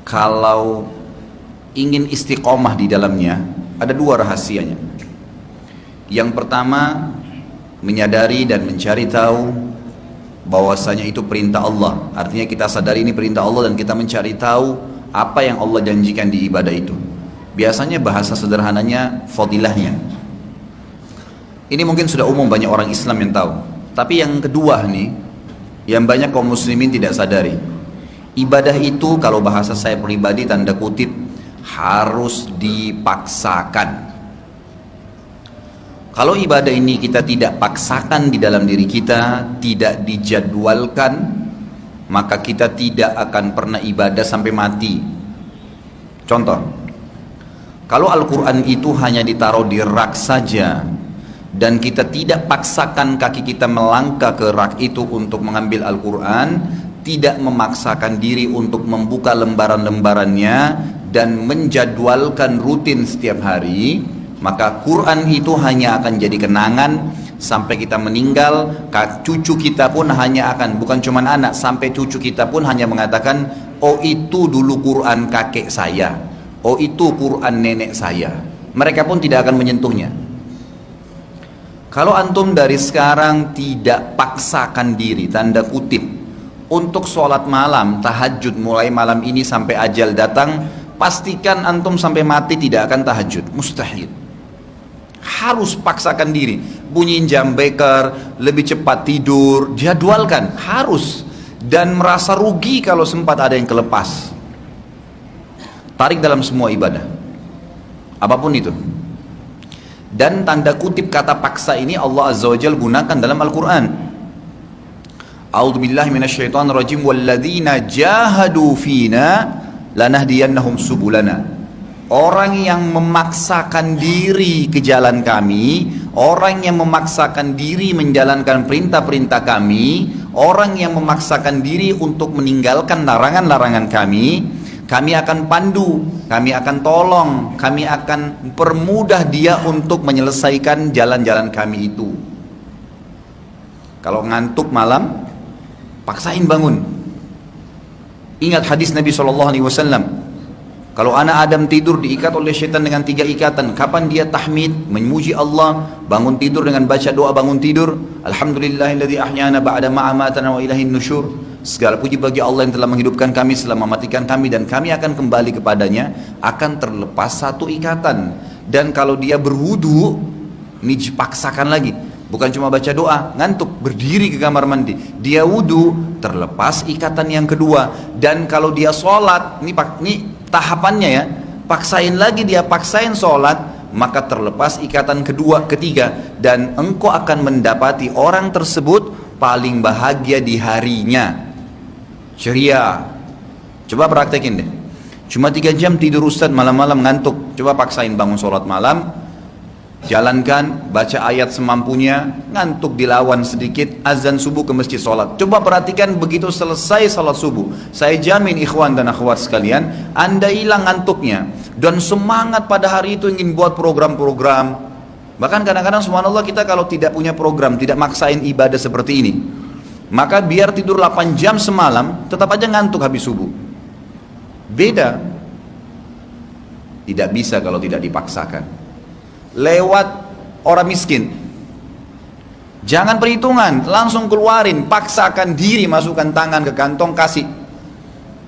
kalau ingin istiqomah di dalamnya, ada dua rahasianya. Yang pertama, menyadari dan mencari tahu bahwasanya itu perintah Allah. Artinya kita sadari ini perintah Allah dan kita mencari tahu apa yang Allah janjikan di ibadah itu. Biasanya bahasa sederhananya fadilahnya. Ini mungkin sudah umum, banyak orang Islam yang tahu. Tapi yang kedua nih, yang banyak kaum muslimin tidak sadari, ibadah itu kalau bahasa saya pribadi tanda kutip harus dipaksakan. Kalau ibadah ini kita tidak paksakan di dalam diri kita, tidak dijadwalkan, maka kita tidak akan pernah ibadah sampai mati. Contoh, kalau Al-Quran itu hanya ditaruh di rak saja, dan kita tidak paksakan kaki kita melangkah ke rak itu untuk mengambil Al-Quran, tidak memaksakan diri untuk membuka lembaran-lembarannya, dan menjadwalkan rutin setiap hari, maka Quran itu hanya akan jadi kenangan sampai kita meninggal. Cucu kita pun hanya akan, bukan cuma anak, sampai cucu kita pun hanya mengatakan, oh itu dulu Quran kakek saya, oh itu Quran nenek saya. Mereka pun tidak akan menyentuhnya. Kalau antum dari sekarang tidak paksakan diri, tanda kutip, untuk sholat malam, tahajud mulai malam ini sampai ajal datang, pastikan antum sampai mati tidak akan tahajud, mustahil. Harus paksakan diri, bunyiin jam beker, lebih cepat tidur, jadwalkan, harus. Dan merasa rugi kalau sempat ada yang kelepas. Tarik dalam semua ibadah, apapun itu. Dan tanda kutip kata paksa ini Allah Azza wa Jalla gunakan dalam Al-Quran. A'udzubillahi minasyaitonirrajim, walladzina jahadu fina lanahdiyannahum subulana. Orang yang memaksakan diri ke jalan kami, orang yang memaksakan diri menjalankan perintah-perintah kami, orang yang memaksakan diri untuk meninggalkan larangan-larangan kami akan pandu, kami akan tolong, kami akan permudah dia untuk menyelesaikan jalan-jalan kami itu. Kalau ngantuk malam, paksain bangun. Ingat hadis Nabi SAW, kalau anak Adam tidur diikat oleh syaitan dengan 3 ikatan. Kapan dia tahmid, memuji Allah, bangun tidur dengan baca doa bangun tidur, alhamdulillahilladzi ahyana ba'da ma amatana wa ilaihin nusyur. Segala puji bagi Allah yang telah menghidupkan kami setelah mematikan kami, dan kami akan kembali kepadanya. Akan terlepas 1 ikatan. Dan kalau dia berwudu, ini dipaksakan lagi, bukan cuma baca doa, ngantuk, berdiri ke kamar mandi, dia wudu, terlepas ikatan yang kedua. Dan kalau dia sholat, ini tahapannya ya, paksain lagi, dia paksain sholat, maka terlepas ikatan kedua, ketiga, dan engkau akan mendapati orang tersebut paling bahagia di harinya. Ceria. Coba praktekin deh, cuma 3 jam tidur Ustaz, malam-malam ngantuk, coba paksain bangun sholat malam, jalankan, baca ayat semampunya, ngantuk dilawan sedikit, azan subuh ke masjid sholat. Coba perhatikan begitu selesai sholat subuh, saya jamin ikhwan dan akhwat sekalian, anda hilang ngantuknya, dan semangat pada hari itu ingin buat program-program. Bahkan kadang-kadang subhanallah kita kalau tidak punya program, tidak maksain ibadah seperti ini, maka biar tidur 8 jam semalam, tetap aja ngantuk habis subuh. Beda. Tidak bisa kalau tidak dipaksakan. Lewat orang miskin, jangan perhitungan, langsung keluarin, paksakan diri, masukkan tangan ke kantong, kasih.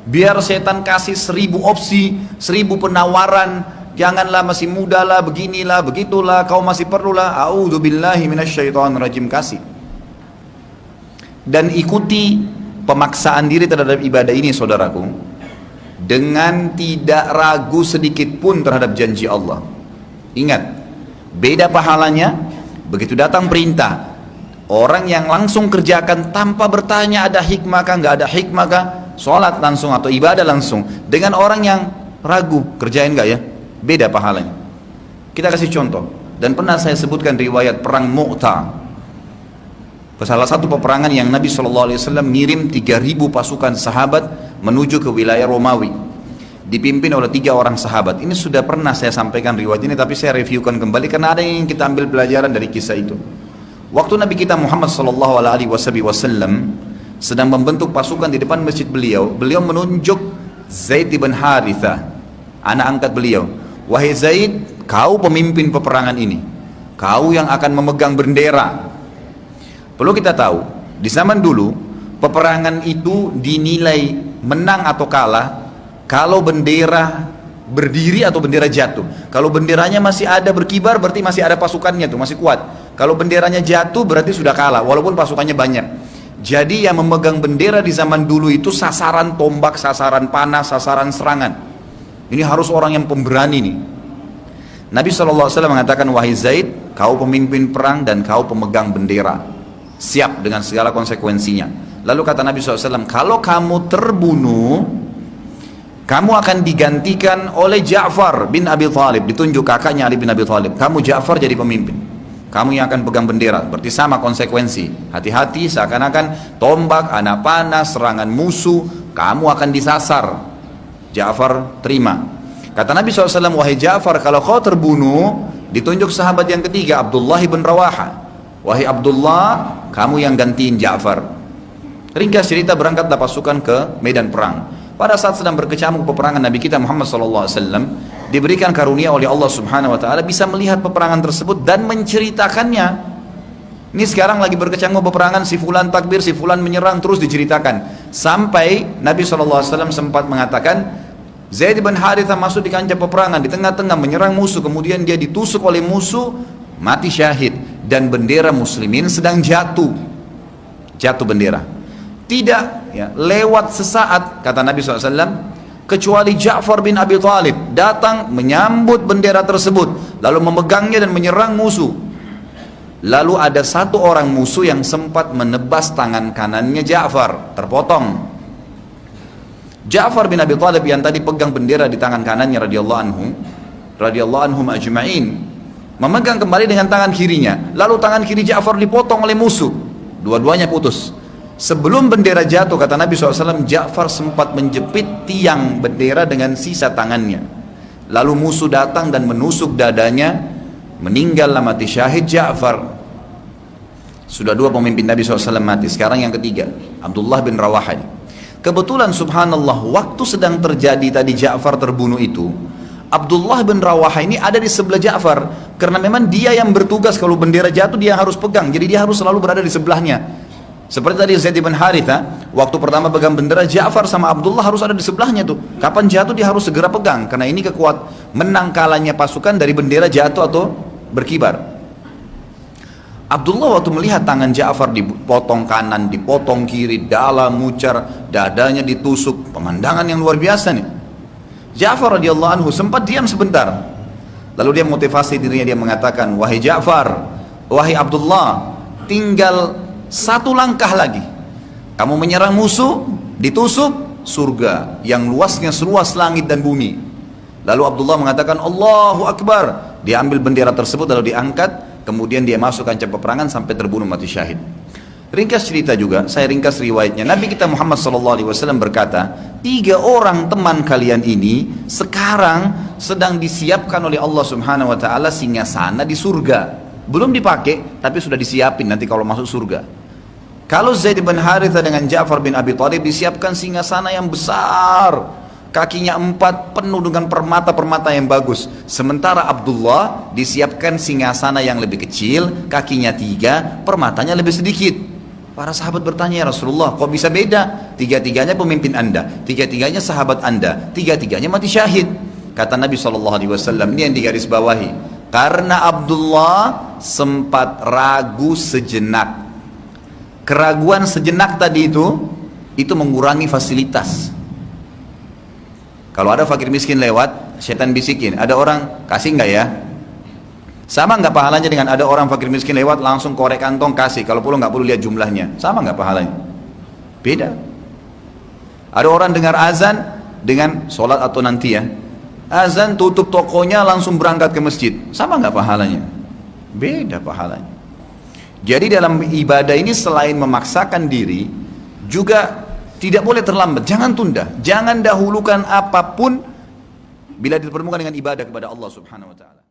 Biar setan kasih 1000 opsi, 1000 penawaran, janganlah, masih muda lah, beginilah, begitulah, kau masih perlulah, a'udzubillahi minasyaitonirrajim, kasih. Dan ikuti pemaksaan diri terhadap ibadah ini saudaraku, dengan tidak ragu sedikit pun terhadap janji Allah. Ingat, beda pahalanya begitu datang perintah, orang yang langsung kerjakan tanpa bertanya ada hikmah kah, nggak ada hikmah kah, sholat langsung atau ibadah langsung, dengan orang yang ragu, kerjain nggak ya, beda pahalanya. Kita kasih contoh, dan pernah saya sebutkan riwayat perang Mu'tah, salah satu peperangan yang Nabi SAW ngirim 3000 pasukan sahabat menuju ke wilayah Romawi, dipimpin oleh 3 orang sahabat. Ini sudah pernah saya sampaikan riwayat ini, tapi saya reviewkan kembali karena ada yang kita ambil pelajaran dari kisah itu. Waktu Nabi kita Muhammad SAW sedang membentuk pasukan di depan masjid beliau menunjuk Zaid bin Harithah, anak angkat beliau. Wahai Zaid, kau pemimpin peperangan ini, kau yang akan memegang bendera. Perlu kita tahu, di zaman dulu peperangan itu dinilai menang atau kalah kalau bendera berdiri atau bendera jatuh. Kalau benderanya masih ada berkibar, berarti masih ada pasukannya tuh, masih kuat. Kalau benderanya jatuh berarti sudah kalah walaupun pasukannya banyak. Jadi yang memegang bendera di zaman dulu itu sasaran tombak, sasaran panah, sasaran serangan. Ini harus orang yang pemberani nih. Nabi SAW mengatakan, wahai Zaid, kau pemimpin perang dan kau pemegang bendera, siap dengan segala konsekuensinya. Lalu kata Nabi SAW, kalau kamu terbunuh, kamu akan digantikan oleh Ja'far bin Abi Thalib. Ditunjuk kakaknya Ali bin Abi Thalib. Kamu Ja'far jadi pemimpin, kamu yang akan pegang bendera. Berarti sama konsekuensi. Hati-hati, seakan-akan tombak, anak panah, serangan musuh, kamu akan disasar. Ja'far terima. Kata Nabi SAW, wahai Ja'far, kalau kau terbunuh, ditunjuk sahabat yang ketiga, Abdullah bin Rawaha. Wahai Abdullah, kamu yang gantiin Ja'far. Ringkas cerita, berangkatlah pasukan ke medan perang. Pada saat sedang berkecamuk peperangan, Nabi kita Muhammad SAW diberikan karunia oleh Allah Subhanahu Wa Taala bisa melihat peperangan tersebut dan menceritakannya. Ini sekarang lagi berkecamuk peperangan, si fulan takbir, si fulan menyerang, terus diceritakan. Sampai Nabi SAW sempat mengatakan, Zaid bin Harithah masuk di kancah peperangan, di tengah-tengah menyerang musuh, kemudian dia ditusuk oleh musuh, mati syahid, dan bendera muslimin sedang jatuh bendera. Tidak ya, lewat sesaat, kata Nabi SAW, kecuali Ja'far bin Abi Thalib datang menyambut bendera tersebut, lalu memegangnya dan menyerang musuh. Lalu ada satu orang musuh yang sempat menebas tangan kanannya Ja'far, terpotong. Ja'far bin Abi Thalib yang tadi pegang bendera di tangan kanannya radhiyallahu anhum ajma'in, memegang kembali dengan tangan kirinya. Lalu tangan kiri Ja'far dipotong oleh musuh, dua-duanya putus. Sebelum bendera jatuh, kata Nabi SAW, Ja'far sempat menjepit tiang bendera dengan sisa tangannya. Lalu musuh datang dan menusuk dadanya, meninggallah mati syahid Ja'far. Sudah dua pemimpin Nabi SAW mati, sekarang yang ketiga, Abdullah bin Rawaha. Kebetulan subhanallah, waktu sedang terjadi tadi Ja'far terbunuh itu, Abdullah bin Rawaha ini ada di sebelah Ja'far, karena memang dia yang bertugas kalau bendera jatuh dia harus pegang, jadi dia harus selalu berada di sebelahnya. Seperti tadi Zaid bin Harithah, waktu pertama pegang bendera, Ja'far sama Abdullah harus ada di sebelahnya tuh. Kapan jatuh dia harus segera pegang, karena ini menang kalahnya pasukan dari bendera jatuh atau berkibar. Abdullah waktu melihat tangan Ja'far dipotong kanan, dipotong kiri, dalam mucar, dadanya ditusuk, pemandangan yang luar biasa nih. Ja'far radhiyallahu anhu sempat diam sebentar. Lalu dia motivasi dirinya, dia mengatakan, wahai Ja'far, wahai Abdullah, tinggal satu langkah lagi, kamu menyerang musuh, ditusuk, surga yang luasnya seluas langit dan bumi. Lalu Abdullah mengatakan, Allahu Akbar. Dia ambil bendera tersebut lalu diangkat, kemudian dia masuk kancah peperangan sampai terbunuh mati syahid. Ringkas cerita juga, saya ringkas riwayatnya. Nabi kita Muhammad SAW berkata, 3 orang teman kalian ini sekarang sedang disiapkan oleh Allah Subhanahu Wa Taala singgasana di surga. Belum dipakai, tapi sudah disiapin nanti kalau masuk surga. Kalau Zaid bin Harithah dengan Ja'far bin Abi Thalib disiapkan singgasana yang besar, kakinya 4 penuh dengan permata-permata yang bagus. Sementara Abdullah disiapkan singgasana yang lebih kecil, kakinya 3, permatanya lebih sedikit. Para sahabat bertanya, ya Rasulullah, kok bisa beda? 3-tiganya pemimpin anda, 3-tiganya sahabat anda, 3-tiganya mati syahid. Kata Nabi SAW, ini yang digarisbawahi, karena Abdullah sempat ragu sejenak. Keraguan sejenak tadi itu mengurangi fasilitas. Kalau ada fakir miskin lewat, setan bisikin, ada orang kasih enggak ya? Sama enggak pahalanya dengan ada orang fakir miskin lewat langsung korek kantong kasih, kalau perlu enggak perlu lihat jumlahnya? Sama enggak pahalanya? Beda. Ada orang dengar azan dengan sholat atau nanti ya, azan tutup tokonya langsung berangkat ke masjid, sama nggak pahalanya? Beda pahalanya. Jadi dalam ibadah ini selain memaksakan diri, juga tidak boleh terlambat, jangan tunda, jangan dahulukan apapun bila dipertemukan dengan ibadah kepada Allah Subhanahu Wa Taala.